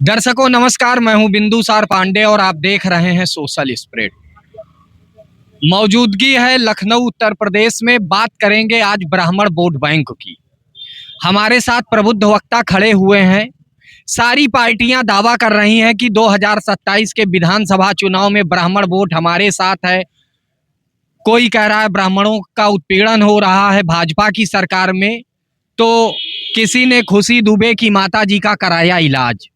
दर्शकों नमस्कार, मैं हूं बिंदुसार पांडे और आप देख रहे हैं सोशल स्प्रेड। मौजूदगी है लखनऊ उत्तर प्रदेश में। बात करेंगे आज ब्राह्मण वोट बैंक की। हमारे साथ प्रबुद्ध वक्ता खड़े हुए हैं। सारी पार्टियां दावा कर रही हैं कि 2027 के विधानसभा चुनाव में ब्राह्मण वोट हमारे साथ है। कोई कह रहा है ब्राह्मणों का उत्पीड़न हो रहा है भाजपा की सरकार में, तो किसी ने खुशी दुबे की माता जी का कराया इलाज।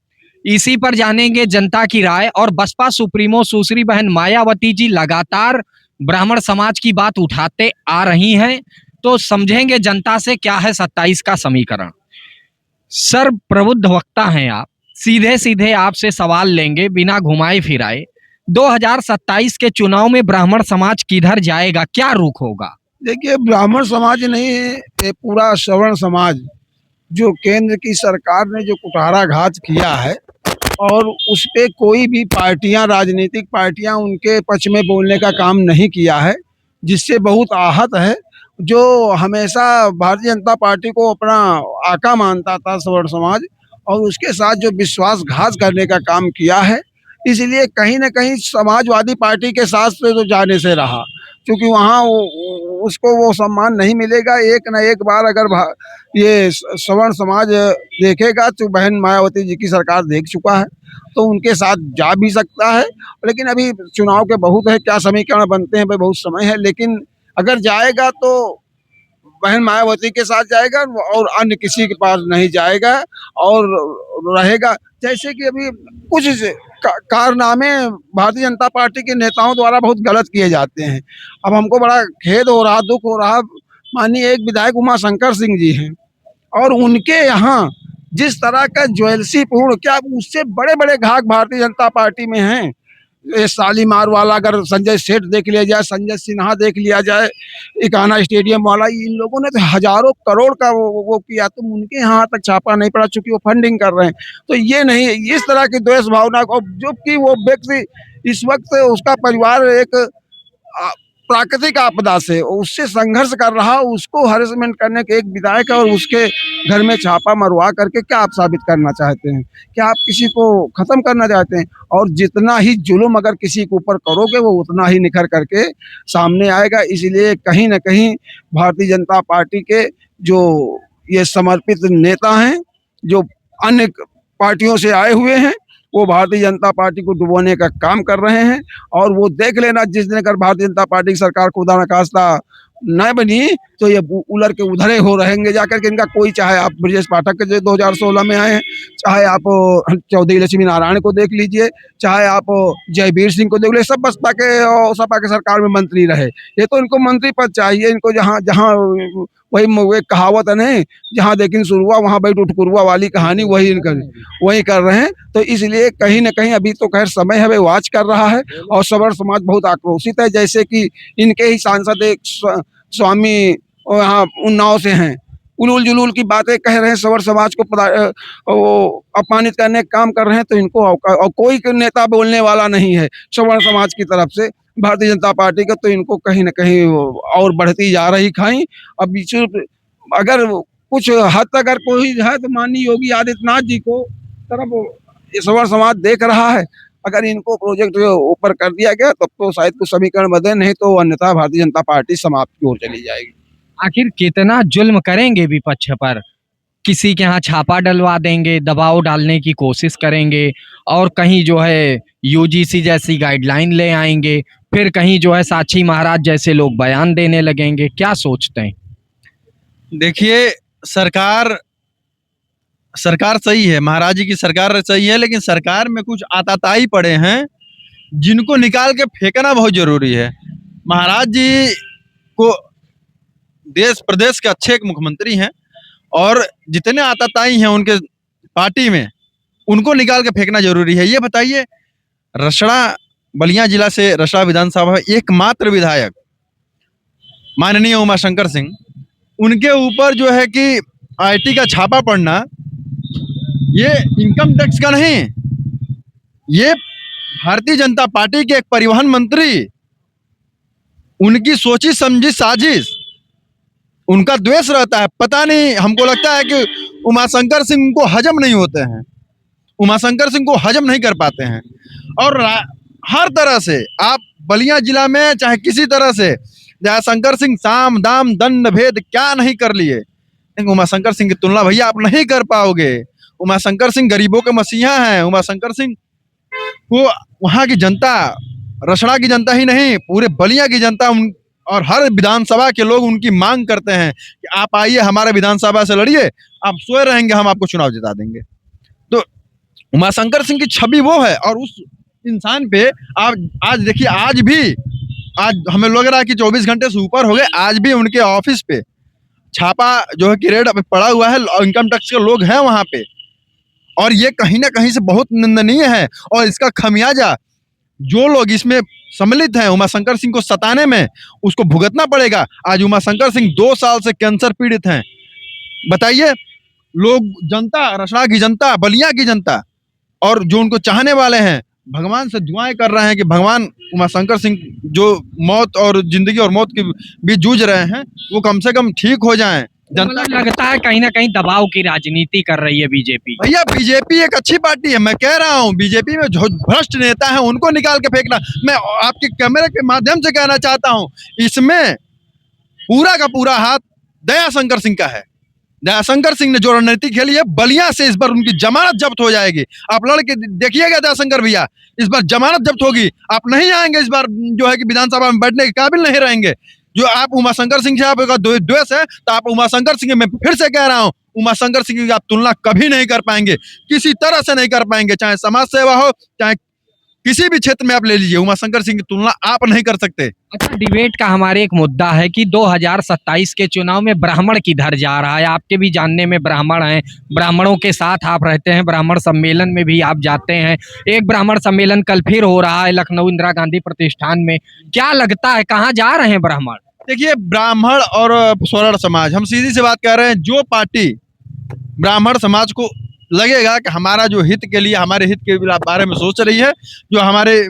इसी पर जानेंगे जनता की राय। और बसपा सुप्रीमो सुश्री बहन मायावती जी लगातार ब्राह्मण समाज की बात उठाते आ रही हैं, तो समझेंगे जनता से क्या है 27 का समीकरण। सर, प्रबुद्ध वक्ता हैं आप, सीधे सीधे आपसे सवाल लेंगे बिना घुमाए फिराए। 2027 के चुनाव में ब्राह्मण समाज किधर जाएगा, क्या रुख होगा? देखिए, ब्राह्मण समाज नहीं है, ये पूरा सवर्ण समाज जो केंद्र की सरकार ने जो कुठाराघात किया है और उस पे कोई भी पार्टियां, राजनीतिक पार्टियां उनके पक्ष में बोलने का काम नहीं किया है, जिससे बहुत आहत है। जो हमेशा भारतीय जनता पार्टी को अपना आका मानता था सवर्ण समाज, और उसके साथ जो विश्वासघात करने का काम किया है, इसलिए कहीं ना कहीं समाजवादी पार्टी के साथ से तो जाने से रहा, क्योंकि वहाँ उसको वो सम्मान नहीं मिलेगा। एक न एक बार अगर ये सवर्ण समाज देखेगा तो बहन मायावती जी की सरकार देख चुका है, तो उनके साथ जा भी सकता है। लेकिन अभी चुनाव के बहुत है, क्या समीकरण बनते हैं भाई, बहुत समय है। लेकिन अगर जाएगा तो बहन मायावती के साथ जाएगा और अन्य किसी के पास नहीं जाएगा। और रहेगा जैसे कि अभी कुछ कारनामे भारतीय जनता पार्टी के नेताओं द्वारा बहुत गलत किए जाते हैं। अब हमको बड़ा खेद हो रहा, दुख हो रहा। माननीय एक विधायक उमा शंकर सिंह जी हैं, और उनके यहाँ जिस तरह का ज्वेलसी पूर्ण, क्या उससे बड़े बड़े घाक भारतीय जनता पार्टी में हैं। ये शालीमार वाला अगर संजय सेठ देख लिया जाए, संजय सिन्हा देख लिया जाए, इकाना स्टेडियम वाला, इन लोगों ने तो हजारों करोड़ का वो किया, तो उनके यहाँ तक छापा नहीं पड़ा, चूंकि वो फंडिंग कर रहे हैं। तो ये नहीं, इस तरह की द्वेष भावना को, जो कि वो व्यक्ति इस वक्त उसका परिवार एक प्राकृतिक आपदा से उससे संघर्ष कर रहा, उसको हरेसमेंट करने के एक विधायक और उसके घर में छापा मरवा करके क्या आप साबित करना चाहते हैं? क्या आप किसी को खत्म करना चाहते हैं? और जितना ही जुल्म अगर किसी के ऊपर करोगे, वो उतना ही निखर करके सामने आएगा। इसलिए कहीं ना कहीं भारतीय जनता पार्टी के जो ये समर्पित नेता हैं, जो अन्य पार्टियों से आए हुए हैं, वो भारतीय जनता पार्टी को डुबोने का काम कर रहे हैं। और वो देख लेना, जिस दिन अगर भारतीय जनता पार्टी की सरकार खुदा न खास्ता न बनी, तो ये उलर के उधरे हो रहेंगे जाकर के इनका। कोई, चाहे आप ब्रजेश पाठक के जो 2016 में आए हैं, चाहे आप चौधरी लक्ष्मी नारायण को देख लीजिए, चाहे आप जयवीर सिंह को देख लीजिए, सब बसपा के और सपा के सरकार में मंत्री रहे। ये तो इनको मंत्री पद चाहिए, इनको जहाँ जहाँ वही एक कहावत है नहीं, जहाँ देखिन शुरुआ वहाँ बैठ उठकुरुआ वाली कहानी, वही कर रहे हैं। तो इसलिए कहीं ना कहीं अभी तो खैर समय है, वे वाच कर रहा है। और सवर्ण समाज बहुत आक्रोशित है, जैसे कि इनके ही सांसद एक स्वामी यहाँ उन्नाव से हैं, उलूल जुलूल की बातें कह रहे हैं, सवर्ण समाज को वो अपमानित करने का काम कर रहे हैं। तो इनको और कोई नेता बोलने वाला नहीं है सवर्ण समाज की तरफ से भारतीय जनता पार्टी का, तो इनको कहीं ना कहीं और बढ़ती जा रही खाई। अब बीच अगर कुछ हद तक अगर कोई है, तो माननीय योगी आदित्यनाथ जी को तरफ सवर्ण समाज देख रहा है। अगर इनको प्रोजेक्ट ऊपर कर दिया गया, तब तो शायद कुछ समीकरण बदले, नहीं तो अन्यथा भारतीय जनता पार्टी समाप्त की ओर चली जाएगी। आखिर कितना जुल्म करेंगे विपक्ष पर? किसी के यहाँ छापा डलवा देंगे, दबाव डालने की कोशिश करेंगे, और कहीं जो है यूजीसी जैसी गाइडलाइन ले आएंगे, फिर कहीं जो है साक्षी महाराज जैसे लोग बयान देने लगेंगे। क्या सोचते हैं? देखिए, सरकार सरकार सही है, महाराज जी की सरकार सही है, लेकिन सरकार में कुछ आताताई पड़े हैं जिनको निकाल के फेंकना बहुत जरूरी है। महाराज जी को देश प्रदेश के अच्छे एक मुख्यमंत्री हैं, और जितने आताताई हैं उनके पार्टी में, उनको निकाल के फेंकना जरूरी है। ये बताइए, रसड़ा बलिया जिला से रसड़ा विधानसभा एकमात्र विधायक माननीय उमा शंकर सिंह, उनके ऊपर जो है कि आईटी का छापा पड़ना, ये इनकम टैक्स का नहीं, ये भारतीय जनता पार्टी के एक परिवहन मंत्री, उनकी सोची समझी साजिश, उनका द्वेष रहता है। पता नहीं, हमको लगता है कि उमाशंकर सिंह को हजम नहीं होते हैं। उमाशंकर सिंह को हजम नहीं कर पाते हैं। और हर तरह से आप बलिया जिला में चाहे किसी तरह से जयशंकर सिंह साम दाम दंड भेद क्या नहीं कर लिए, लेकिन उमाशंकर सिंह की तुलना भैया आप नहीं कर पाओगे। उमाशंकर सिंह गरीबों के मसीहा हैं। उमाशंकर सिंह को वहाँ की जनता, रसड़ा की जनता ही नहीं, पूरे बलिया की जनता और हर विधानसभा के लोग उनकी मांग करते हैं कि आप आइए हमारे विधानसभा से लड़िए, आप सोए रहेंगे, हम आपको चुनाव जिता देंगे। तो उमाशंकर सिंह की छवि वो है। और उस इंसान पे आप आज देखिए, आज हमें लग रहा है कि 24 घंटे से ऊपर हो गए, आज भी उनके ऑफिस पे छापा जो है कि रेड पड़ा हुआ है, इनकम टैक्स के लोग हैं वहां पे। और ये कहीं ना कहीं से बहुत निंदनीय है। और इसका खमियाजा जो लोग इसमें सम्मिलित हैं उमाशंकर सिंह को सताने में, उसको भुगतना पड़ेगा। आज उमाशंकर सिंह 2 साल से कैंसर पीड़ित हैं। बताइए, लोग, जनता, रसड़ा की जनता, बलिया की जनता और जो उनको चाहने वाले हैं भगवान से दुआएं कर रहे हैं कि भगवान उमाशंकर सिंह जो मौत और जिंदगी और मौत के बीच जूझ रहे हैं वो कम से कम ठीक हो जाएं। जनता मतलब लगता है कहीं ना कहीं दबाव की राजनीति कर रही है बीजेपी। भैया, बीजेपी एक अच्छी पार्टी है। मैं कह रहा हूँ बीजेपी में जो भ्रष्ट नेता है उनको निकाल के फेंकना। मैं आपके कैमरे के माध्यम से कहना चाहता हूँ, इसमें पूरा का पूरा हाथ दयाशंकर सिंह का है। दयाशंकर सिंह ने जो रणनीति खेली है, बलिया से इस बार उनकी जमानत जब्त हो जाएगी। आप लड़ के देखिएगा दयाशंकर भैया, इस बार जमानत जब्त होगी। आप नहीं आएंगे इस बार, जो है कि विधानसभा में बैठने के काबिल नहीं रहेंगे। जो आप उमाशंकर सिंह से आपका द्वेष है, तो आप उमाशंकर सिंह, मैं फिर से कह रहा हूँ, उमाशंकर सिंह की आप तुलना कभी नहीं कर पाएंगे, किसी तरह से नहीं कर पाएंगे। चाहे समाज सेवा हो, चाहे किसी भी क्षेत्र में आप ले लीजिए, उमाशंकर सिंह की तुलना आप नहीं कर सकते। अच्छा, डिबेट का हमारे एक मुद्दा है कि 2027 के चुनाव में ब्राह्मण किधर जा रहा है। आपके भी जानने में ब्राह्मण हैं, ब्राह्मणों के साथ आप रहते हैं, ब्राह्मण सम्मेलन में भी आप जाते हैं। एक ब्राह्मण सम्मेलन कल फिर हो रहा है लखनऊ इंदिरा गांधी प्रतिष्ठान में। क्या लगता है कहाँ जा रहे हैं ब्राह्मण? देखिए, ब्राह्मण और स्वर्ण समाज, हम सीधी सी बात कर रहे हैं, जो पार्टी ब्राह्मण समाज को लगेगा कि हमारा जो हित के लिए, हमारे हित के बारे में सोच रही है, जो हमारे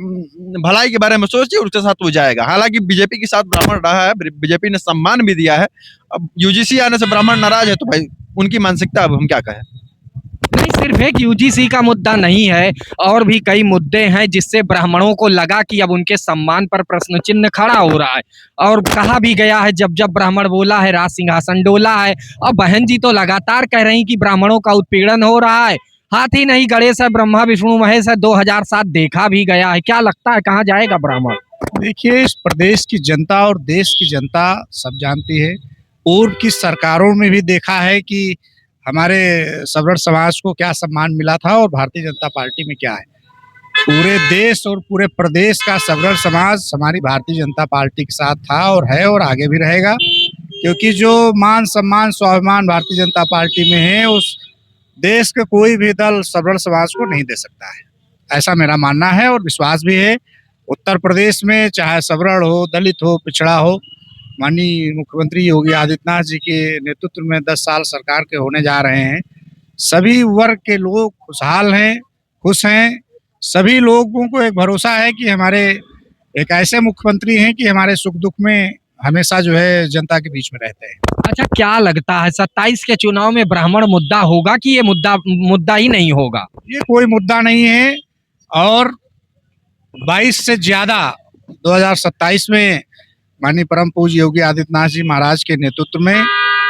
भलाई के बारे में सोच रही है, उसके साथ वो जाएगा। हालांकि बीजेपी के साथ ब्राह्मण रहा है, बीजेपी ने सम्मान भी दिया है। अब यूजीसी आने से ब्राह्मण नाराज है, तो भाई उनकी मानसिकता, अब हम क्या कहें। नहीं, सिर्फ एक यूजीसी का मुद्दा नहीं है, और भी कई मुद्दे हैं जिससे ब्राह्मणों को लगा कि अब उनके सम्मान पर प्रश्न चिन्ह खड़ा हो रहा है। और कहा भी गया है, जब जब ब्राह्मण बोला है राज सिंहासन डोला है। और बहन जी तो लगातार कह रही कि ब्राह्मणों का उत्पीड़न हो रहा है। हाथी नहीं गणेश है, ब्रह्मा विष्णु महेश है, 2007 देखा भी गया है। क्या लगता है कहाँ जाएगा ब्राह्मण? देखिए, इस प्रदेश की जनता और देश की जनता सब जानती है। पूर्व की सरकारों में भी देखा है कि हमारे सवर्ण समाज को क्या सम्मान मिला था और भारतीय जनता पार्टी में क्या है। पूरे देश और पूरे प्रदेश का सवर्ण समाज हमारी भारतीय जनता पार्टी के साथ था और है और आगे भी रहेगा, क्योंकि जो मान सम्मान स्वाभिमान भारतीय जनता पार्टी में है, उस देश के कोई भी दल सवर्ण समाज को नहीं दे सकता है। ऐसा मेरा मानना है और विश्वास भी है। उत्तर प्रदेश में चाहे सवर्ण हो, दलित हो, पिछड़ा हो, माननीय मुख्यमंत्री योगी आदित्यनाथ जी के नेतृत्व में 10 साल सरकार के होने जा रहे हैं। सभी वर्ग के लोग खुशहाल हैं, खुश हैं। सभी लोगों को एक भरोसा है कि हमारे एक ऐसे मुख्यमंत्री हैं कि हमारे सुख दुख में हमेशा जो है जनता के बीच में रहते हैं। अच्छा, क्या लगता है 27 के चुनाव में ब्राह्मण मुद्दा होगा कि ये मुद्दा ही नहीं होगा? ये कोई मुद्दा नहीं है। और 22 से ज्यादा 2027 में माननीय परम पूज्य योगी आदित्यनाथ जी महाराज के नेतृत्व में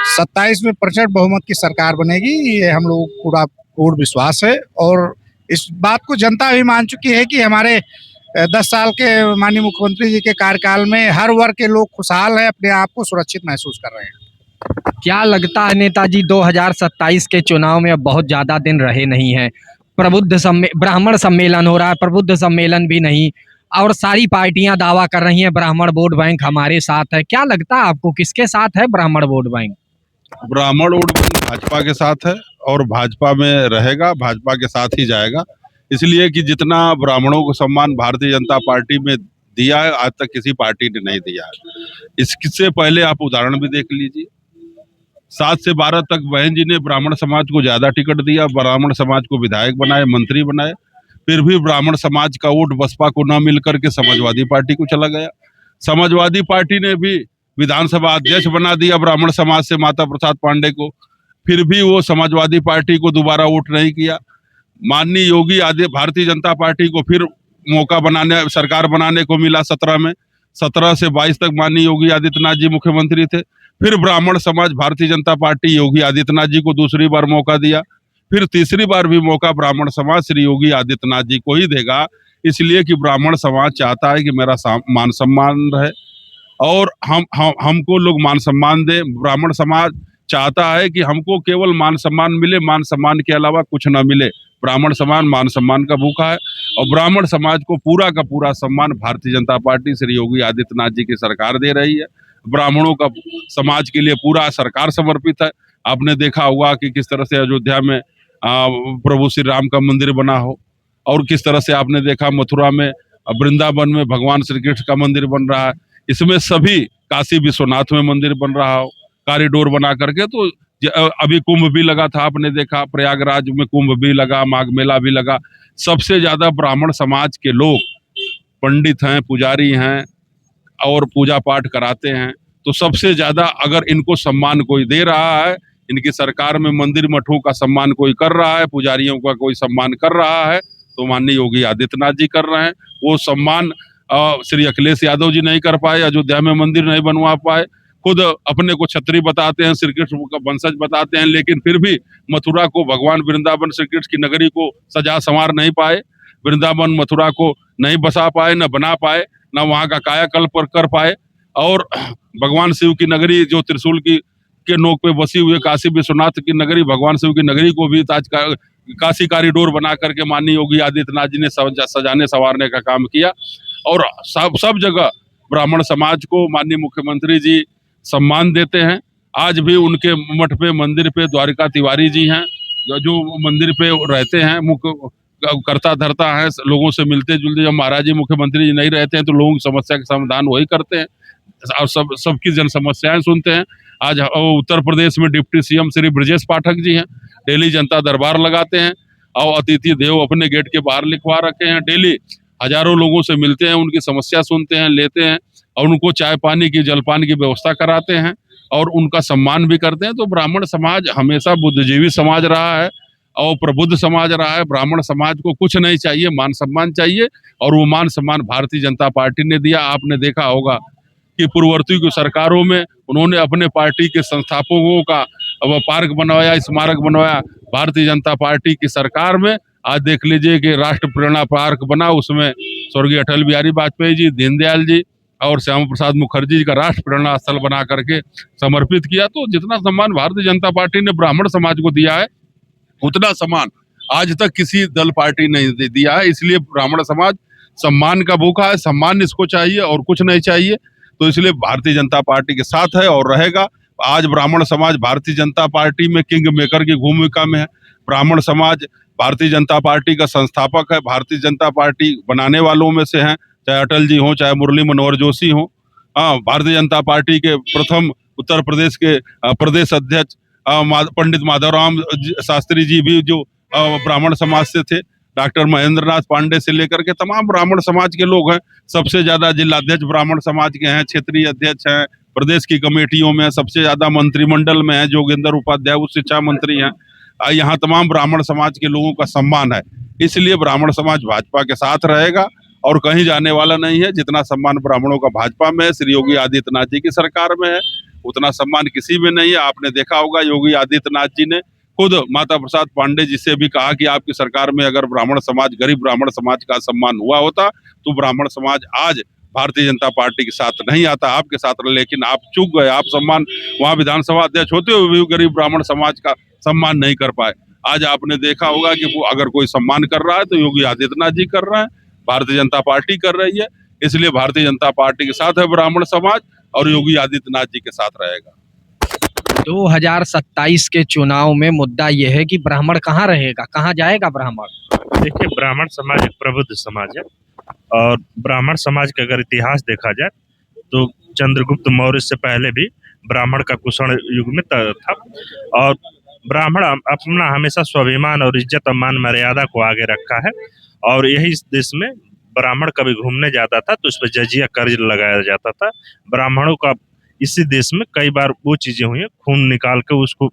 27 में प्रचंड बहुमत की सरकार बनेगी। ये हम लोग पूरा पूर्ण विश्वास है और इस बात को जनता भी मान चुकी है कि हमारे 10 साल के माननीय मुख्यमंत्री जी के कार्यकाल में हर वर्ग के लोग खुशहाल हैं, अपने आप को सुरक्षित महसूस कर रहे हैं। क्या लगता है नेताजी 2027 के चुनाव में अब बहुत ज्यादा दिन रहे नहीं है, ब्राह्मण सम्मेलन हो रहा है, प्रबुद्ध सम्मेलन भी नहीं, और सारी पार्टियां दावा कर रही हैं ब्राह्मण वोट बैंक हमारे साथ है। क्या लगता है आपको किसके साथ है ब्राह्मण वोट बैंक? ब्राह्मण वोट बैंक भाजपा के साथ है और भाजपा में रहेगा, भाजपा के साथ ही जाएगा। इसलिए कि जितना ब्राह्मणों को सम्मान भारतीय जनता पार्टी में दिया है, आज तक किसी पार्टी ने नहीं दिया है। इससे पहले आप उदाहरण भी देख लीजिए, 7 से 12 तक बहन जी ने ब्राह्मण समाज को ज्यादा टिकट दिया, ब्राह्मण समाज को विधायक बनाए, मंत्री बनाए, फिर भी ब्राह्मण समाज का वोट बसपा को न मिलकर के समाजवादी पार्टी को चला गया। समाजवादी पार्टी ने भी विधानसभा अध्यक्ष बना दिया ब्राह्मण समाज से माता प्रसाद पांडे को, फिर भी वो समाजवादी पार्टी को दोबारा वोट नहीं किया। माननीय योगी आदि भारतीय जनता पार्टी को फिर मौका बनाने सरकार बनाने को मिला 17 में। 17 से 22 तक माननीय योगी आदित्यनाथ जी मुख्यमंत्री थे। फिर ब्राह्मण समाज भारतीय जनता पार्टी योगी आदित्यनाथ जी को दूसरी बार मौका दिया। फिर तीसरी बार भी मौका ब्राह्मण समाज श्री योगी आदित्यनाथ जी को ही देगा, इसलिए कि ब्राह्मण समाज चाहता है कि मेरा मान सम्मान रहे और हमको लोग मान सम्मान दें। ब्राह्मण समाज चाहता है कि हमको केवल मान सम्मान मिले, मान सम्मान के अलावा कुछ ना मिले। ब्राह्मण समाज मान सम्मान का भूखा है और ब्राह्मण समाज को पूरा का पूरा सम्मान भारतीय जनता पार्टी श्री योगी आदित्यनाथ जी की सरकार दे रही है। ब्राह्मणों का समाज के लिए पूरा सरकार समर्पित है। आपने देखा होगा कि किस तरह से अयोध्या में प्रभु श्री राम का मंदिर बना हो और किस तरह से आपने देखा मथुरा में, वृंदावन में भगवान श्री कृष्ण का मंदिर बन रहा है। इसमें सभी काशी विश्वनाथ में मंदिर बन रहा हो कॉरिडोर बना करके। तो अभी कुंभ भी लगा था, आपने देखा प्रयागराज में कुंभ भी लगा, माघ मेला भी लगा। सबसे ज्यादा ब्राह्मण समाज के लोग पंडित हैं, पुजारी हैं और पूजा पाठ कराते हैं। तो सबसे ज्यादा अगर इनको सम्मान कोई दे रहा है, इनकी सरकार में मंदिर मठों का सम्मान कोई कर रहा है, पुजारियों का कोई सम्मान कर रहा है, तो माननीय योगी आदित्यनाथ जी कर रहे हैं। वो सम्मान श्री अखिलेश यादव जी नहीं कर पाए, अयोध्या में मंदिर नहीं बनवा पाए, खुद अपने को क्षत्रिय बताते हैं, श्री कृष्ण का वंशज बताते हैं, लेकिन फिर भी मथुरा को, भगवान वृंदावन श्री कृष्ण की नगरी को सजा संवार नहीं पाए। वृंदावन मथुरा को नहीं बसा पाए, न बना पाए, न वहाँ का कायाकल्प कर पाए। और भगवान शिव की नगरी जो त्रिशूल के नोक पे बसी हुई काशी विश्वनाथ की नगरी, भगवान शिव की नगरी को भी आज काशी कॉरिडोर बना करके माननीय योगी आदित्यनाथ जी ने सजाने संवारने का काम किया। और सब जगह ब्राह्मण समाज को माननीय मुख्यमंत्री जी सम्मान देते हैं। आज भी उनके मठ पे, मंदिर पे द्वारिका तिवारी जी हैं जो मंदिर पे रहते हैं, मुख्य करता धरता है, लोगों से मिलते जुलते। जब महाराज जी मुख्यमंत्री जी नहीं रहते हैं तो लोगों की समस्या का समाधान वही करते हैं और सबकी जन समस्याएं सुनते हैं। आज उत्तर प्रदेश में डिप्टी सीएम श्री ब्रजेश पाठक जी हैं, डेली जनता दरबार लगाते हैं और अतिथि देव अपने गेट के बाहर लिखवा रखे हैं। डेली हजारों लोगों से मिलते हैं, उनकी समस्या सुनते हैं, लेते हैं और उनको चाय पानी की, जलपान की व्यवस्था कराते हैं और उनका सम्मान भी करते हैं। तो ब्राह्मण समाज हमेशा बुद्धिजीवी समाज रहा है और प्रबुद्ध समाज रहा है। ब्राह्मण समाज को कुछ नहीं चाहिए, मान सम्मान चाहिए और वो मान सम्मान भारतीय जनता पार्टी ने दिया। आपने देखा होगा कि पूर्ववर्ती की सरकारों में उन्होंने अपने पार्टी के संस्थापकों का पार्क बनवाया, स्मारक बनवाया। भारतीय जनता पार्टी की सरकार में आज देख लीजिए कि राष्ट्र प्रेरणा पार्क बना, उसमें स्वर्गीय अटल बिहारी वाजपेयी जी, दीनदयाल जी और श्यामा प्रसाद मुखर्जी जी का राष्ट्र प्रेरणा स्थल बना करके समर्पित किया। तो जितना सम्मान भारतीय जनता पार्टी ने ब्राह्मण समाज को दिया है, उतना सम्मान आज तक किसी दल पार्टी ने दिया है। इसलिए ब्राह्मण समाज सम्मान का भूखा है, सम्मान इसको चाहिए और कुछ नहीं चाहिए। तो इसलिए भारतीय जनता पार्टी के साथ है और रहेगा। आज ब्राह्मण समाज भारतीय जनता पार्टी में किंग मेकर की भूमिका में है। ब्राह्मण समाज भारतीय जनता पार्टी का संस्थापक है, भारतीय जनता पार्टी बनाने वालों में से हैं, चाहे अटल जी हों, चाहे मुरली मनोहर जोशी हों। भारतीय जनता पार्टी के प्रथम उत्तर प्रदेश के प्रदेश अध्यक्ष पंडित माधवराम शास्त्री जी भी जो ब्राह्मण समाज से थे। डॉक्टर महेंद्र नाथ पांडे से लेकर के तमाम ब्राह्मण समाज के लोग हैं। सबसे ज्यादा जिलाध्यक्ष ब्राह्मण समाज के हैं, क्षेत्रीय अध्यक्ष हैं, प्रदेश की कमेटियों में सबसे ज्यादा मंत्रिमंडल में है। जोगेंद्र उपाध्याय उच्च शिक्षा मंत्री हैं। यहाँ तमाम ब्राह्मण समाज के लोगों का सम्मान है, इसलिए ब्राह्मण समाज भाजपा के साथ रहेगा और कहीं जाने वाला नहीं है। जितना सम्मान ब्राह्मणों का भाजपा में है, श्री योगी आदित्यनाथ जी की सरकार में है, उतना सम्मान किसी में नहीं है। आपने देखा होगा योगी आदित्यनाथ जी ने खुद माता प्रसाद पांडे जी से भी कहा कि आपकी सरकार में अगर ब्राह्मण समाज, गरीब ब्राह्मण समाज का सम्मान हुआ होता तो ब्राह्मण समाज आज भारतीय जनता पार्टी के साथ नहीं आता, आपके साथ। लेकिन आप चूक गए, आप सम्मान वहाँ विधानसभा अध्यक्ष होते हुए भी गरीब ब्राह्मण समाज का सम्मान नहीं कर पाए। आज आपने देखा होगा कि वो अगर कोई सम्मान कर रहा है तो योगी आदित्यनाथ जी कर रहे हैं, भारतीय जनता पार्टी कर रही है। इसलिए भारतीय जनता पार्टी के साथ है ब्राह्मण समाज और योगी आदित्यनाथ जी के साथ रहेगा। 2027 के चुनाव में मुद्दा यह है कि ब्राह्मण कहाँ रहेगा, कहाँ जाएगा ब्राह्मण? देखिए, ब्राह्मण समाज एक प्रबुद्ध समाज है और ब्राह्मण समाज का अगर इतिहास देखा जाए तो चंद्रगुप्त मौर्य से पहले भी ब्राह्मण का कुषाण युग में था और ब्राह्मण अपना हमेशा स्वाभिमान और इज्जत और मान मर्यादा को आगे रखा है। और यही इस देश में ब्राह्मण कभी घूमने जाता था तो उस पर जजिया कर्ज लगाया जाता था। ब्राह्मणों का इसी देश में कई बार वो चीजें हुई हैं, खून निकाल के उसको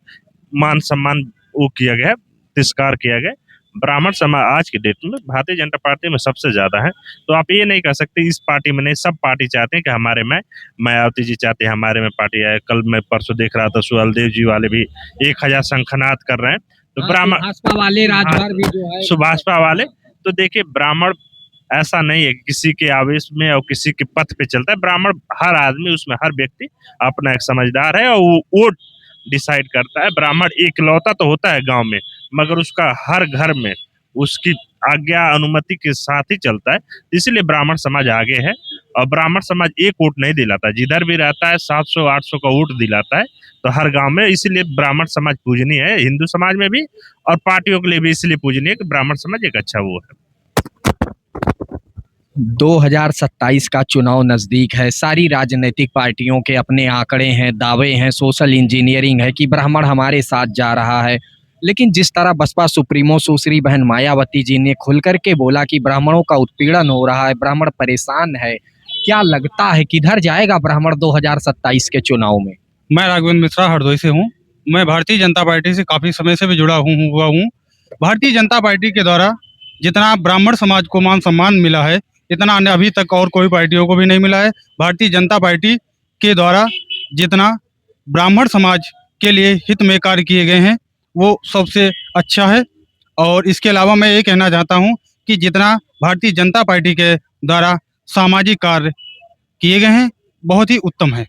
मान सम्मान वो किया गया, तिरस्कार किया गया। ब्राह्मण समाज आज के डेट में भारतीय जनता पार्टी में सबसे ज्यादा है। तो आप ये नहीं कह सकते इस पार्टी में नहीं, सब पार्टी चाहते हैं कि हमारे में मायावती जी चाहते हैं हमारे में पार्टी आए। कल मैं परसों देख रहा था सुहलदेव जी वाले भी 1000 शंखनाद कर रहे हैं। तो ब्राह्मण भाजपा वाले राजभर भी जो है सुभाषपा वाले, तो देखिए ब्राह्मण ऐसा नहीं है कि किसी के आवेश में और किसी के पथ पे चलता है। ब्राह्मण हर आदमी, उसमें हर व्यक्ति अपना एक समझदार है और वो वोट डिसाइड करता है। ब्राह्मण एकलौता तो होता है गांव में, मगर उसका हर घर में उसकी आज्ञा अनुमति के साथ ही चलता है। इसीलिए ब्राह्मण समाज आगे है। और ब्राह्मण समाज एक वोट नहीं दिलाता, जिधर भी रहता है 700-800 का वोट दिलाता है तो हर गांव में। इसीलिए ब्राह्मण समाज पूजनीय है, हिंदू समाज में भी और पार्टियों के लिए भी इसलिए पूजनीय है कि ब्राह्मण समाज एक अच्छा वो है। 2027 का चुनाव नजदीक है। सारी राजनीतिक पार्टियों के अपने आंकड़े हैं, दावे हैं, सोशल इंजीनियरिंग है कि ब्राह्मण हमारे साथ जा रहा है। लेकिन जिस तरह बसपा सुप्रीमो सुश्री बहन मायावती जी ने खुल करके बोला कि ब्राह्मणों का उत्पीड़न हो रहा है, ब्राह्मण परेशान है, क्या लगता है किधर जाएगा ब्राह्मण 2027 के चुनाव में? मैं राघवेंद्र मिश्रा हरदोई से हूँ। मैं भारतीय जनता पार्टी से काफ़ी समय से भी जुड़ा हुआ हूँ। भारतीय जनता पार्टी के द्वारा जितना ब्राह्मण समाज को मान सम्मान मिला है, इतना अभी तक और कोई पार्टियों को भी नहीं मिला है। भारतीय जनता पार्टी के द्वारा जितना ब्राह्मण समाज के लिए हित में कार्य किए गए हैं वो सबसे अच्छा है। और इसके अलावा मैं ये कहना चाहता हूँ कि जितना भारतीय जनता पार्टी के द्वारा सामाजिक कार्य किए गए हैं बहुत ही उत्तम है।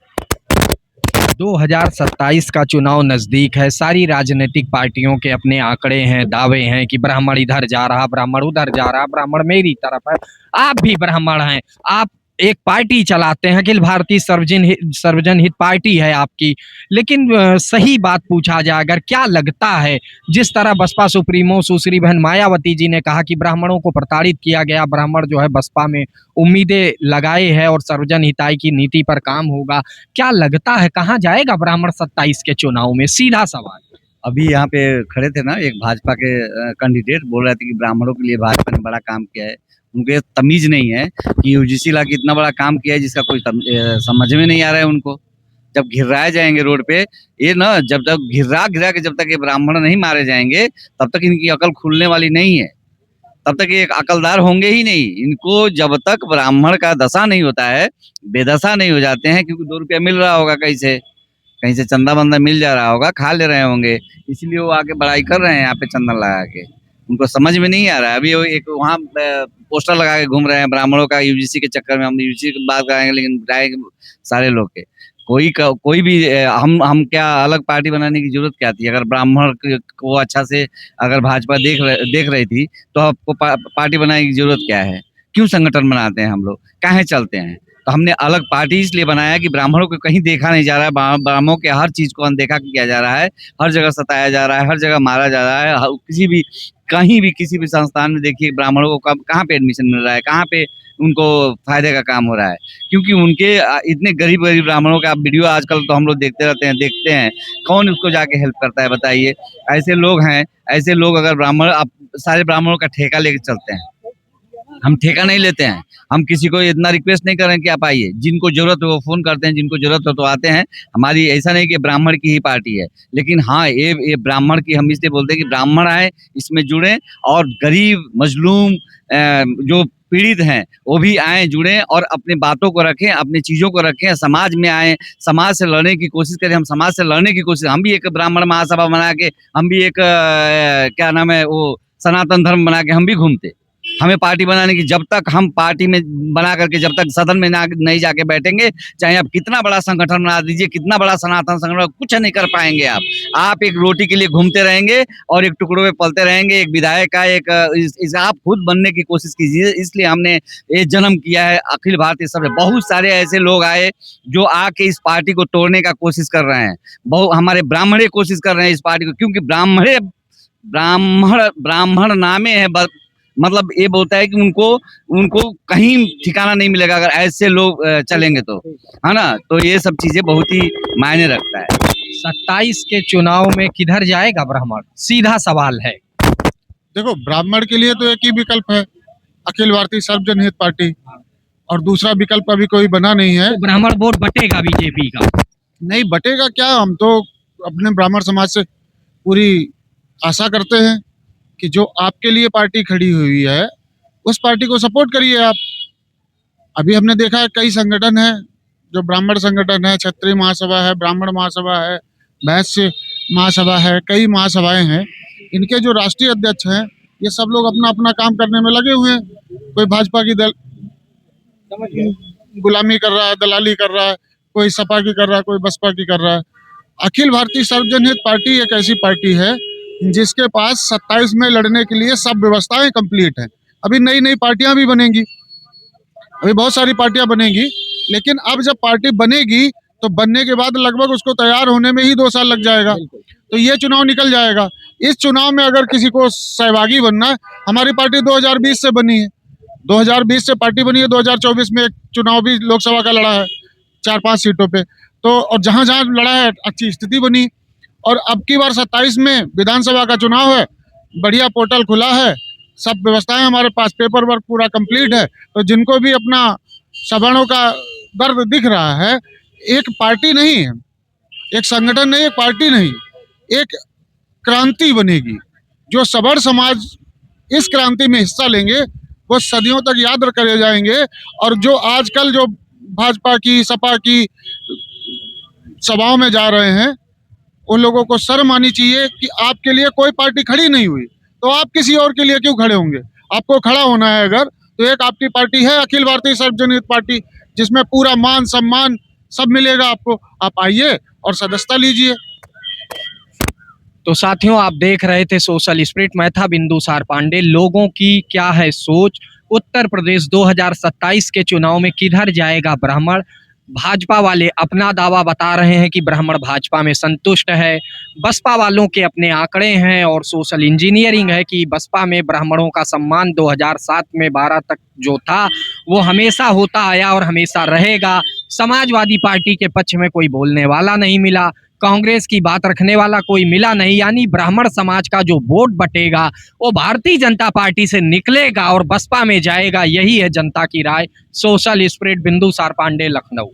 2027 का चुनाव नजदीक है। सारी राजनीतिक पार्टियों के अपने आंकड़े हैं, दावे हैं कि ब्राह्मण इधर जा रहा, ब्राह्मण उधर जा रहा, ब्राह्मण मेरी तरफ है। आप भी ब्राह्मण हैं, आप एक पार्टी चलाते हैं, अखिल भारतीय सर्वजन हित पार्टी है आपकी। लेकिन सही बात पूछा जाए अगर, क्या लगता है जिस तरह बसपा सुप्रीमो सुश्री बहन मायावती जी ने कहा कि ब्राह्मणों को प्रताड़ित किया गया, ब्राह्मण जो है बसपा में उम्मीदें लगाए हैं और सर्वजन हिताई की नीति पर काम होगा, क्या लगता है कहाँ जाएगा ब्राह्मण 27 के चुनाव में? सीधा सवाल। अभी यहाँ पे खड़े थे ना, एक भाजपा के कैंडिडेट बोल रहे थे कि ब्राह्मणों के लिए भाजपा ने बड़ा काम किया है। उनके तमीज नहीं है कि यूजीसी ला के इतना बड़ा काम किया है जिसका कोई समझ में नहीं आ रहा है उनको। जब घिराए जाएंगे रोड पे, ये ना जब तक घिरा के जब तक ये ब्राह्मण नहीं मारे जाएंगे तब तक इनकी अकल खुलने वाली नहीं है, तब तक ये अकलदार होंगे ही नहीं। इनको जब तक ब्राह्मण का दशा नहीं होता है, बेदशा नहीं हो जाते हैं, क्योंकि 2 रुपया मिल रहा होगा कहीं से चंदा बंदा मिल जा रहा होगा, खा ले रहे होंगे, इसलिए वो आके बड़ाई कर रहे हैं यहाँ पे चंदन लगा के। उनको समझ में नहीं आ रहा है। अभी वो एक वहाँ पोस्टर लगा के घूम रहे हैं ब्राह्मणों का, यूजीसी के चक्कर में। हम यूजीसी की बात कराएंगे लेकिन राय सारे लोग के कोई भी हम क्या अलग पार्टी बनाने की जरूरत क्या थी? अगर ब्राह्मण को अच्छा से अगर भाजपा देख रही थी तो आपको पार्टी बनाने की जरूरत क्या है? क्यों संगठन बनाते हैं हम लोग, काहे चलते हैं? तो हमने अलग पार्टी इसलिए बनाया कि ब्राह्मणों को कहीं देखा नहीं जा रहा है, ब्राह्मणों के हर चीज को अनदेखा किया जा रहा है, हर जगह सताया जा रहा है, हर जगह मारा जा रहा है। कहीं भी किसी भी संस्थान में देखिए ब्राह्मणों को कहाँ पे एडमिशन मिल रहा है, कहाँ पे उनको फायदे का काम हो रहा है, क्योंकि उनके इतने गरीब ब्राह्मणों का आप वीडियो आजकल तो हम लोग देखते हैं, कौन उसको जाके हेल्प करता है बताइए? ऐसे लोग अगर ब्राह्मण, आप सारे ब्राह्मणों का ठेका लेके चलते हैं। हम ठेका नहीं लेते हैं, हम किसी को इतना रिक्वेस्ट नहीं कर रहे हैं कि आप आइए, जिनको जरूरत हो वो फोन करते हैं, जिनको जरूरत हो तो आते हैं। हमारी ऐसा नहीं कि ब्राह्मण की ही पार्टी है, लेकिन हाँ ये ब्राह्मण की हम इसलिए बोलते हैं कि ब्राह्मण आए, इसमें जुड़े, और गरीब मजलूम जो पीड़ित हैं वो भी आए, जुड़े और अपनी बातों को रखें, अपनी चीज़ों को रखें, समाज में आए, समाज से लड़ने की कोशिश करें। हम समाज से लड़ने की कोशिश, हम भी एक ब्राह्मण महासभा बना के, हम भी एक क्या नाम है वो सनातन धर्म बना के हम भी घूमते। हमें पार्टी बनाने की, जब तक हम पार्टी में बना करके जब तक सदन में नहीं जाके बैठेंगे, चाहे आप कितना बड़ा संगठन बना दीजिए, कितना बड़ा सनातन संगठन, कुछ नहीं कर पाएंगे आप एक रोटी के लिए घूमते रहेंगे और एक टुकड़ों में पलते रहेंगे। एक विधायक का आप खुद बनने की कोशिश कीजिए। इसलिए हमने ये जन्म किया है अखिल भारतीय सब। बहुत सारे ऐसे लोग आए जो आके इस पार्टी को तोड़ने का कोशिश कर रहे हैं। हमारे ब्राह्मण कोशिश कर रहे हैं इस पार्टी को, क्योंकि ब्राह्मण नामे है, मतलब ये बोलता है कि उनको कहीं ठिकाना नहीं मिलेगा अगर ऐसे लोग चलेंगे तो, है ना? तो ये सब चीजें बहुत ही मायने रखता है। 27 के चुनाव में किधर जाएगा ब्राह्मण? सीधा सवाल है। देखो, ब्राह्मण के लिए तो एक ही विकल्प है, अखिल भारतीय सर्वजन हित पार्टी, और दूसरा विकल्प अभी कोई बना नहीं है। तो ब्राह्मण वोट बटेगा बीजेपी का? नहीं बटेगा क्या, हम तो अपने ब्राह्मण समाज से पूरी आशा करते हैं कि जो आपके लिए पार्टी खड़ी हुई है उस पार्टी को सपोर्ट करिए आप। अभी हमने देखा है कई संगठन हैं, जो ब्राह्मण संगठन है, क्षत्रिय महासभा है, ब्राह्मण महासभा है, वैश्य महासभा है, कई महासभाएं हैं, इनके जो राष्ट्रीय अध्यक्ष हैं ये सब लोग अपना अपना काम करने में लगे हुए हैं। कोई भाजपा की गुलामी कर रहा है, दलाली कर रहा है, कोई सपा की कर रहा है, कोई बसपा की कर रहा है। अखिल भारतीय सर्वजनहित पार्टी एक ऐसी पार्टी है जिसके पास 27 में लड़ने के लिए सब व्यवस्थाएं कंप्लीट हैं। अभी नई नई पार्टियां भी बनेंगी, अभी बहुत सारी पार्टियां बनेगी, लेकिन अब जब पार्टी बनेगी तो बनने के बाद लगभग उसको तैयार होने में ही 2 साल लग जाएगा। तो ये चुनाव निकल जाएगा। इस चुनाव में अगर किसी को सहभागी बनना है, हमारी पार्टी 2020 से बनी है, 2020 से पार्टी बनी है, 2024 में एक चुनाव भी लोकसभा का लड़ा है 4-5 सीटों पे, तो और जहां जहां लड़ा है अच्छी स्थिति बनी। और अब की बार 27 में विधानसभा का चुनाव है, बढ़िया पोर्टल खुला है, सब व्यवस्थाएं हमारे पास, पेपर वर्क पूरा कंप्लीट है। तो जिनको भी अपना सवर्णों का दर्द दिख रहा है, एक पार्टी नहीं है, एक संगठन नहीं, एक पार्टी नहीं, एक क्रांति बनेगी। जो सवर्ण समाज इस क्रांति में हिस्सा लेंगे वो सदियों तक याद करे जाएंगे। और जो आजकल जो भाजपा की, सपा की सभाओं में जा रहे हैं, उन लोगों को शर्म आनी चाहिए कि आपके लिए कोई पार्टी खड़ी नहीं हुई तो आप किसी और के लिए क्यों खड़े होंगे। आपको खड़ा होना है अगर, तो एक आपकी पार्टी है अखिल भारतीय सर्वजनहित पार्टी, जिसमें पूरा मान सम्मान सब मिलेगा आपको। आप आइए और सदस्यता लीजिए। तो साथियों, आप देख रहे थे सोशल स्पिरिट। मैं था बिंदुसार पांडे। लोगों की क्या है सोच, उत्तर प्रदेश 2027 के चुनाव में किधर जाएगा ब्राह्मण? भाजपा वाले अपना दावा बता रहे हैं कि ब्राह्मण भाजपा में संतुष्ट है, बसपा वालों के अपने आंकड़े हैं और सोशल इंजीनियरिंग है कि बसपा में ब्राह्मणों का सम्मान 2007 में 12 तक जो था वो हमेशा होता आया और हमेशा रहेगा। समाजवादी पार्टी के पक्ष में कोई बोलने वाला नहीं मिला, कांग्रेस की बात रखने वाला कोई मिला नहीं, यानी ब्राह्मण समाज का जो वोट बटेगा वो भारतीय जनता पार्टी से निकलेगा और बसपा में जाएगा। यही है जनता की राय। Social spirit, Bindusar Pandey, Lucknow.